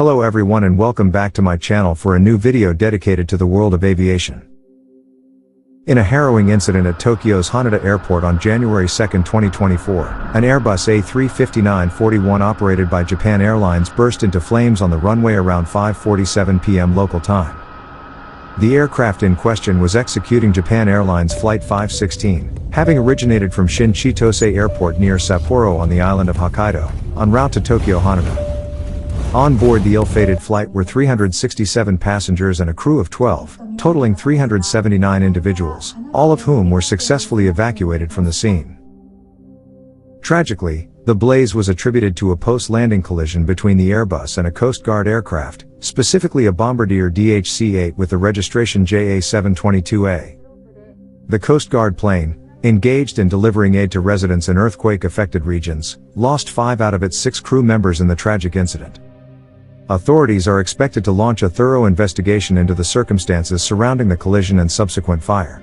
Hello everyone and welcome back to my channel for a new video dedicated to the world of aviation. In a harrowing incident at Tokyo's Haneda Airport on January 2, 2024, an Airbus A350-941 operated by Japan Airlines burst into flames on the runway around 5:47 p.m. local time. The aircraft in question was executing Japan Airlines Flight 516, having originated from Shin-Chitose Airport near Sapporo on the island of Hokkaido, en route to Tokyo-Haneda. On board the ill-fated flight were 367 passengers and a crew of 12, totaling 379 individuals, all of whom were successfully evacuated from the scene. Tragically, the blaze was attributed to a post-landing collision between the Airbus and a Coast Guard aircraft, specifically a Bombardier DHC-8 with the registration JA722A. The Coast Guard plane, engaged in delivering aid to residents in earthquake-affected regions, lost 5 out of its 6 crew members in the tragic incident. Authorities are expected to launch a thorough investigation into the circumstances surrounding the collision and subsequent fire.